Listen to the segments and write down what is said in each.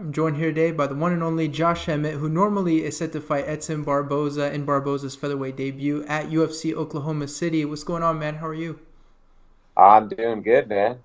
I'm joined here today by the one and only Josh Emmett, who normally is set to fight Edson Barboza in Barboza's featherweight debut at UFC Oklahoma City. What's going on, man? How are you? I'm doing good, man.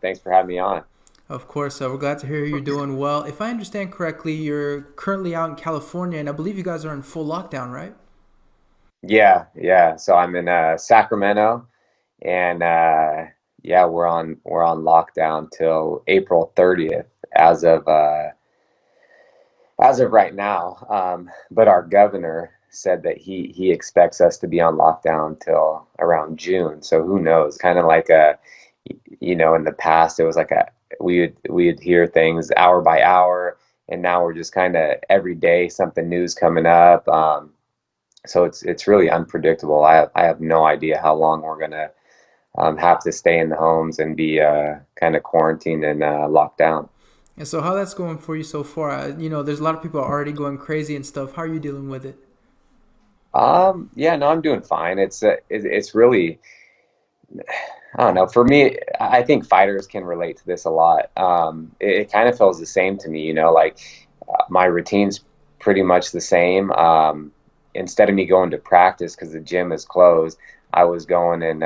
Thanks for having me on. Of course, we're glad to hear you're doing well. If I understand correctly, you're currently out in California, and I believe you guys are in full lockdown, right? Yeah. So I'm in Sacramento, and yeah, we're on lockdown till April 30th as of uh, as of right now. But our governor said that he expects us to be on lockdown till around June. So who knows? Kind of like in the past it was like we'd hear things hour by hour, and now we're just kind of every day something new's coming up. So it's really unpredictable. I have no idea how long we're gonna have to stay in the homes and be kind of quarantined and locked down. And so, how that's going for you so far? There's a lot of people already going crazy and stuff. How are you dealing with it? Yeah, no, I'm doing fine. It's really, I don't know. For me, I think fighters can relate to this a lot. It kind of feels the same to me, like my routine's pretty much the same. Instead of me going to practice because the gym is closed, I was going and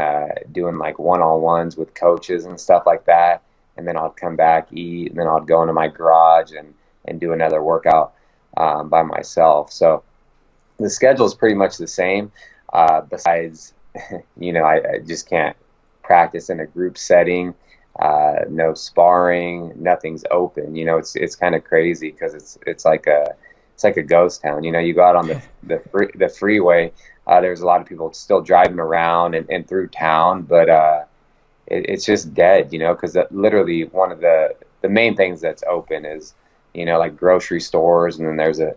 doing like one-on-ones with coaches and stuff like that. And then I'd come back, eat, and then I'd go into my garage and do another workout by myself. So the schedule is pretty much the same. Besides, I just can't practice in a group setting. No sparring, nothing's open. It's kind of crazy because it's like a ghost town. You go out on the freeway. There's a lot of people still driving around and through town, but it's just dead. Because literally one of the main things that's open is like grocery stores, and then there's a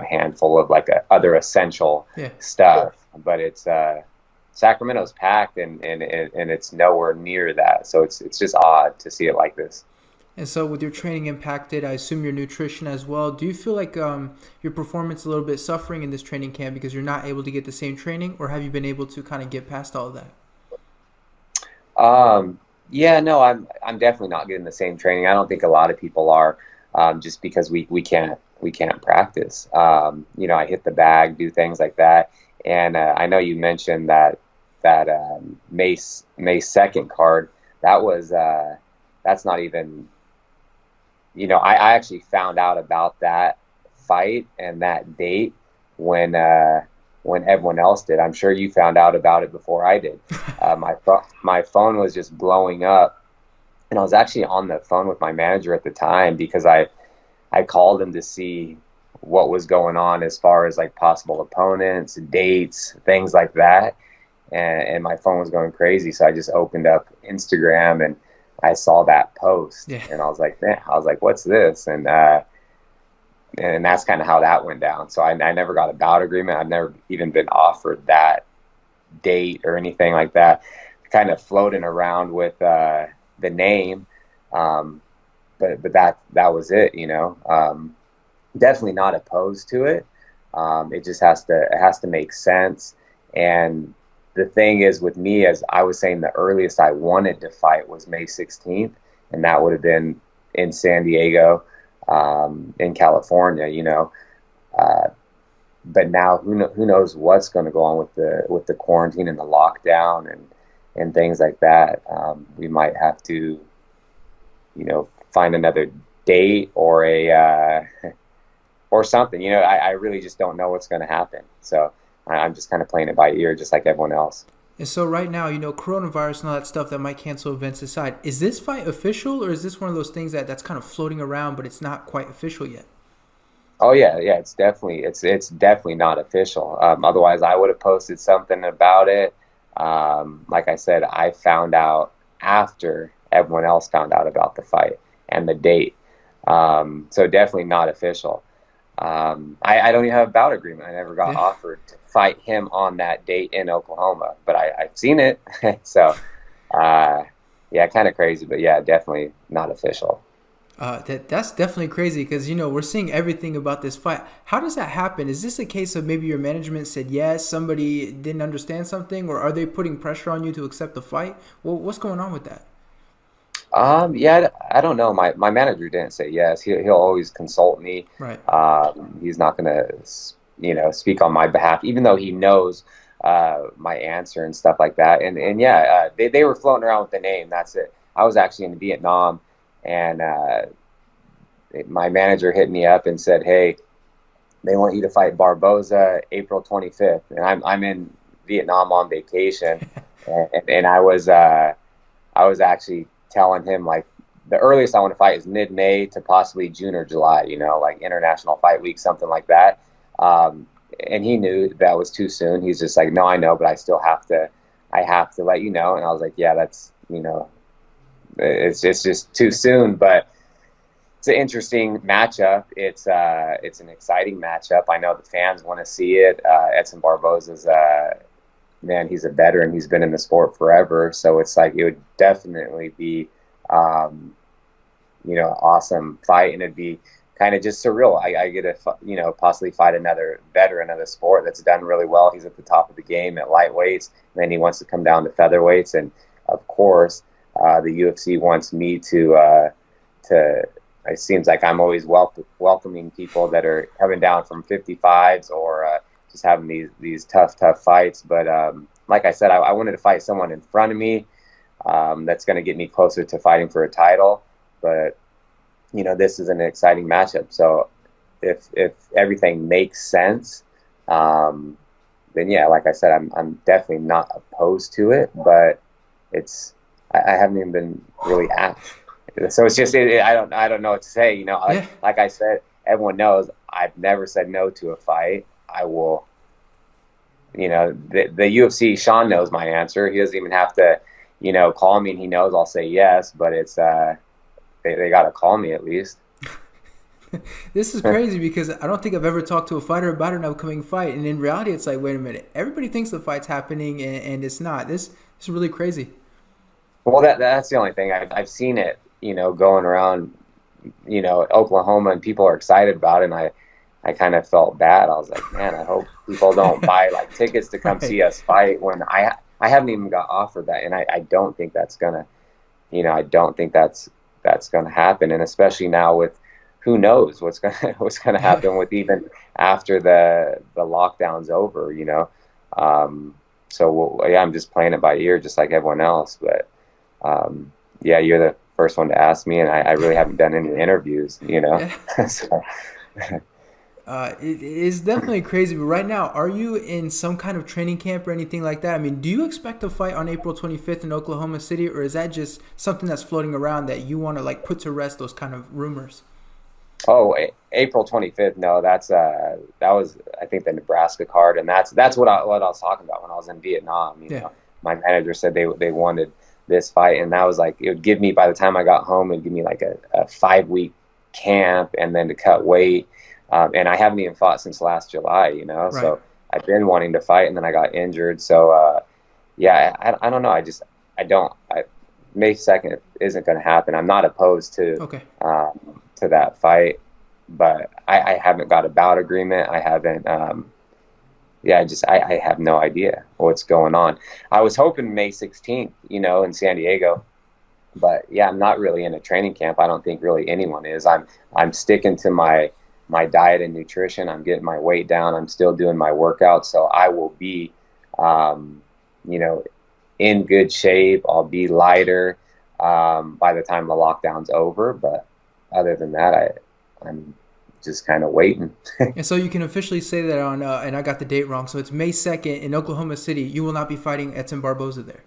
handful of like other essential Yeah. stuff. But it's Sacramento's packed, and it's nowhere near that. So it's just odd to see it like this. And so, with your training impacted, I assume your nutrition as well. Do you feel like your performance is a little bit suffering in this training camp because you're not able to get the same training, or have you been able to kind of get past all of that? Um, yeah, no, I'm definitely not getting the same training. I don't think a lot of people are, just because we can't practice. I hit the bag, do things like that, and I know you mentioned that May 2nd card. That was that's not even. I actually found out about that fight and that date when when everyone else did. I'm sure you found out about it before I did. My phone was just blowing up, and I was actually on the phone with my manager at the time because I called him to see what was going on as far as like possible opponents, dates, things like that. And my phone was going crazy. So I just opened up Instagram and I saw that post, Yeah. and I was like, man, I was like, what's this? And that's kind of how that went down. So I never got a bout agreement. I've never even been offered that date or anything like that. Kind of floating around with the name, um, but that was it. Definitely not opposed to it. It just has to make sense. And the thing is with me, as I was saying, the earliest I wanted to fight was May 16th, and that would have been in San Diego, in California. Uh, but now who knows what's going to go on with the quarantine and the lockdown and things like that. We might have to find another date or a or something. I really just don't know what's going to happen. So I'm just kind of playing it by ear, just like everyone else. And so, right now, coronavirus and all that stuff that might cancel events aside, is this fight official, or is this one of those things that's kind of floating around, but it's not quite official yet? Oh yeah. It's definitely not official. Otherwise, I would have posted something about it. Like I said, I found out after everyone else found out about the fight and the date. So definitely not official. I don't even have a bout agreement. I never got Yeah. offered to fight him on that date in Oklahoma, but I've seen it. So uh, yeah, kind of crazy, but yeah, definitely not official. That's definitely crazy because we're seeing everything about this fight. How does that happen? Is this a case of maybe your management said yes, somebody didn't understand something, or are they putting pressure on you to accept the fight? Well, what's going on with that? Yeah, I don't know. My manager didn't say yes. He'll always consult me. Right. He's not gonna, speak on my behalf, even though he knows my answer and stuff like that. And yeah, they were floating around with the name. That's it. I was actually in Vietnam, and my manager hit me up and said, "Hey, they want you to fight Barboza April 25th," and I'm in Vietnam on vacation, and I was actually telling him like the earliest I want to fight is mid-May to possibly June or July, like International Fight Week, something like that. Um, and he knew that was too soon. He's just like, no, I know, but I have to let you know. And I was like, yeah, that's, it's just too soon, but it's an interesting matchup. It's an exciting matchup. I know the fans want to see it. Edson Barboza's man, he's a veteran. He's been in the sport forever. So it's like it would definitely be, awesome fight, and it'd be kind of just surreal. I get to, possibly fight another veteran of the sport that's done really well. He's at the top of the game at lightweights, and then he wants to come down to featherweights, and of course, the UFC wants me to. It seems like I'm always welcoming people that are coming down from 55s or just having these tough fights. But like I said, I wanted to fight someone in front of me that's going to get me closer to fighting for a title. But this is an exciting matchup. So if everything makes sense, then yeah, like I said, I'm definitely not opposed to it. But I haven't even been really asked. So it's just I don't know what to say. Yeah. Like I said, everyone knows I've never said no to a fight. I will. The UFC. Sean knows my answer. He doesn't even have to, call me, and he knows I'll say yes. But it's they got to call me at least. This is crazy because I don't think I've ever talked to a fighter about an upcoming fight, and in reality, it's like, wait a minute, everybody thinks the fight's happening, and it's not. This is really crazy. Well, that's the only thing I've seen it. Going around, Oklahoma, and people are excited about it. And I kind of felt bad. I was like, man, I hope people don't buy like tickets to come Right. see us fight when I haven't even got offered that, and I don't think that's gonna, I don't think that's gonna happen, and especially now with who knows what's gonna Yeah. happen with even after the lockdown's over, So yeah, I'm just playing it by ear, just like everyone else, but. Yeah, you're the first one to ask me, and I really haven't done any interviews, Yeah. So, It is definitely crazy. But right now, are you in some kind of training camp or anything like that? I mean, do you expect to fight on April 25th in Oklahoma City, or is that just something that's floating around that you want to like put to rest those kind of rumors? oh, April 25th. No, that was I think the Nebraska card, and that's what I was talking about when I was in Vietnam. Yeah. My manager said they wanted this fight, and that was like it would give me by the time I got home, it'd give me like a 5 week camp, and then to cut weight. And I haven't even fought since last July, Right. So I've been wanting to fight, and then I got injured. So, yeah, I don't know. I don't, May 2nd isn't going to happen. I'm not opposed Okay. to that fight, but I haven't got a bout agreement. I haven't, yeah, I have no idea what's going on. I was hoping May 16th, in San Diego, but yeah, I'm not really in a training camp. I don't think really anyone is. I'm sticking to my diet and nutrition. I'm getting my weight down. I'm still doing my workouts, so I will be, you know, in good shape. I'll be lighter by the time the lockdown's over. But other than that, I'm just kind of waiting. And so you can officially say that on, and I got the date wrong. So it's May 2nd in Oklahoma City. You will not be fighting Edson Barboza there.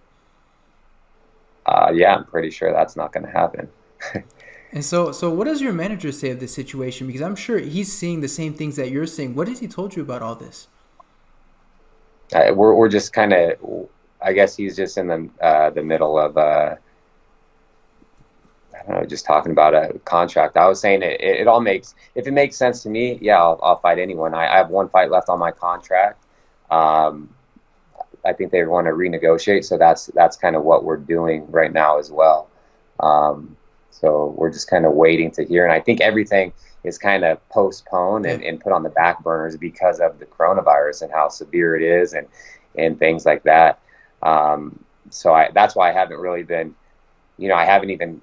Yeah, I'm pretty sure that's not going to happen. And so what does your manager say of this situation? Because I'm sure he's seeing the same things that you're seeing. What has he told you about all this? We're just kind of, I guess he's just in the middle of I don't know, just talking about a contract. I was saying it all makes, if it makes sense to me, yeah, I'll fight anyone. I have one fight left on my contract. Um, I think they want to renegotiate, so that's kind of what we're doing right now as well. So we're just kind of waiting to hear, and I think everything is kind of postponed Yeah. and put on the back burners because of the coronavirus and how severe it is and things like that. So that's why I haven't really been, I haven't even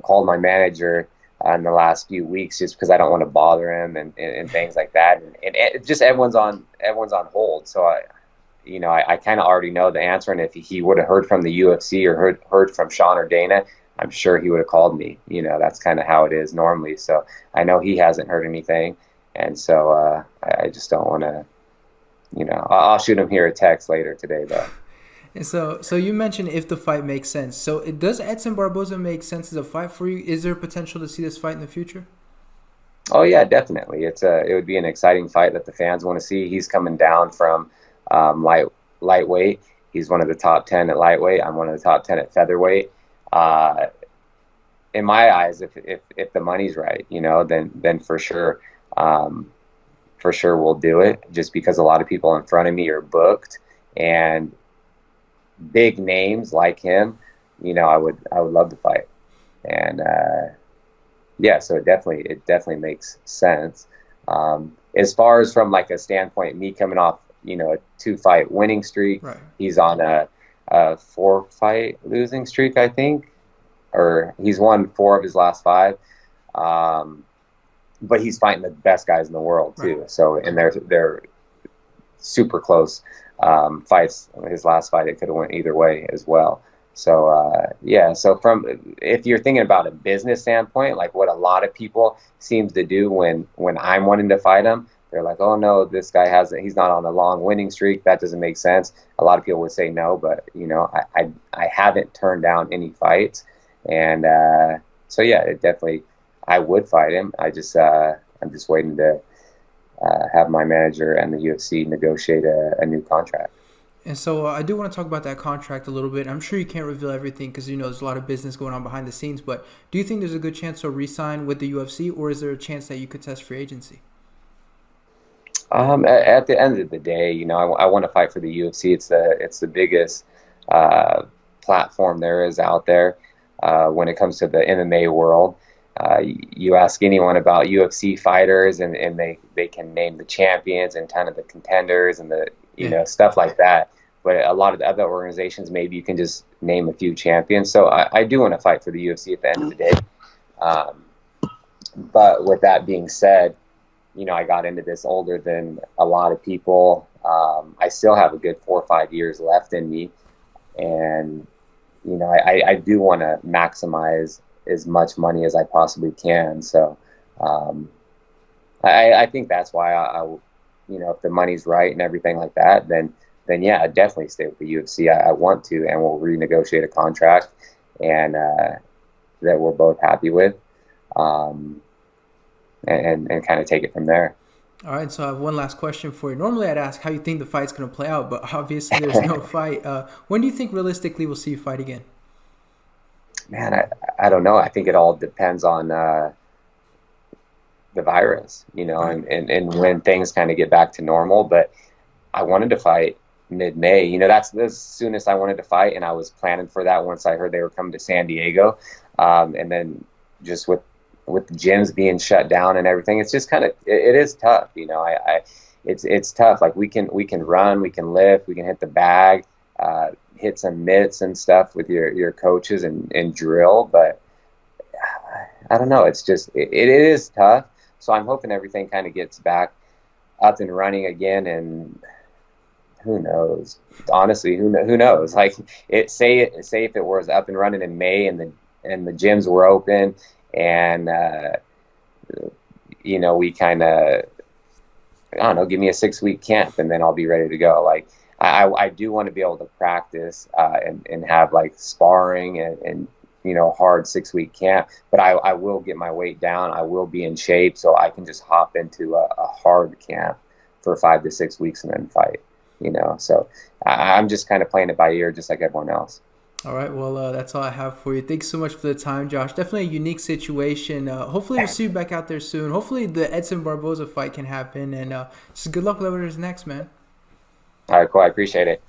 called my manager in the last few weeks just because I don't want to bother him and things like that. And it just everyone's on hold. So I kind of already know the answer. And if he would have heard from the UFC or heard from Sean or Dana, I'm sure he would have called me. That's kind of how it is normally. So I know he hasn't heard anything. And so I just don't want to, I'll shoot him here a text later today, though. And so you mentioned if the fight makes sense. So does Edson Barboza make sense as a fight for you? Is there potential to see this fight in the future? Oh yeah, definitely. It would be an exciting fight that the fans want to see. He's coming down from lightweight. He's one of the top 10 at lightweight. I'm one of the top 10 at featherweight. In my eyes, if the money's right, then for sure, we'll do it. Just because a lot of people in front of me are booked and big names like him, I would love to fight. And yeah, so it definitely makes sense. As far as from like a standpoint, me coming off, a 2-fight winning streak, Right. He's on a 4-fight losing streak, I think, or he's won 4 of his last 5. But he's fighting the best guys in the world too. Right. So, and they're super close fights. His last fight, it could have went either way as well. So yeah. So if you're thinking about a business standpoint, like what a lot of people seems to do when I'm wanting to fight him, they're like, oh no, this guy he's not on a long winning streak. That doesn't make sense. A lot of people would say no, but I haven't turned down any fights, and so yeah, it definitely I would fight him. I'm just waiting to have my manager and the UFC negotiate a new contract. And so I do want to talk about that contract a little bit. I'm sure you can't reveal everything because, there's a lot of business going on behind the scenes. But do you think there's a good chance to re-sign with the UFC, or is there a chance that you could test free agency? At the end of the day, I want to fight for the UFC. It's the biggest platform there is out there when it comes to the MMA world. You ask anyone about UFC fighters, and they can name the champions and kind of the contenders and the stuff like that. But a lot of the other organizations, maybe you can just name a few champions. So I do want to fight for the UFC at the end of the day. But with that being said, I got into this older than a lot of people. I still have a good 4 or 5 years left in me, and I do want to maximize as much money as I possibly can. So I think that's why I if the money's right and everything like that, then yeah, I'd definitely stay with the UFC. I want to, and we'll renegotiate a contract and that we're both happy with, and kind of take it from there. All right, so I have one last question for you. Normally I'd ask how you think the fight's going to play out, but obviously there's no fight. When do you think realistically we'll see you fight again? Man, I don't know. I think it all depends on the virus, and when things kind of get back to normal. But I wanted to fight mid-May. That's the soonest I wanted to fight, and I was planning for that once I heard they were coming to San Diego. And then just with the gyms being shut down and everything, it's just kind of it is tough. It's tough. Like we can run, we can lift, we can hit the bag, hit some mitts and stuff with your coaches and drill, but I don't know. It's just it is tough. So I'm hoping everything kind of gets back up and running again, and who knows? Honestly, who knows? Like say if it was up and running in May and the gyms were open, and we kind of, I don't know, give me a 6-week camp and then I'll be ready to go. Like I do want to be able to practice and have like sparring and hard 6-week camp, but I will get my weight down. I will be in shape so I can just hop into a hard camp for 5 to 6 weeks and then fight. So I'm just kind of playing it by ear, just like everyone else. All right, well, that's all I have for you. Thanks so much for the time, Josh. Definitely a unique situation. Hopefully we'll see you back out there soon. Hopefully the Edson Barboza fight can happen, and just good luck with whatever's next, man. All right, cool. I appreciate it.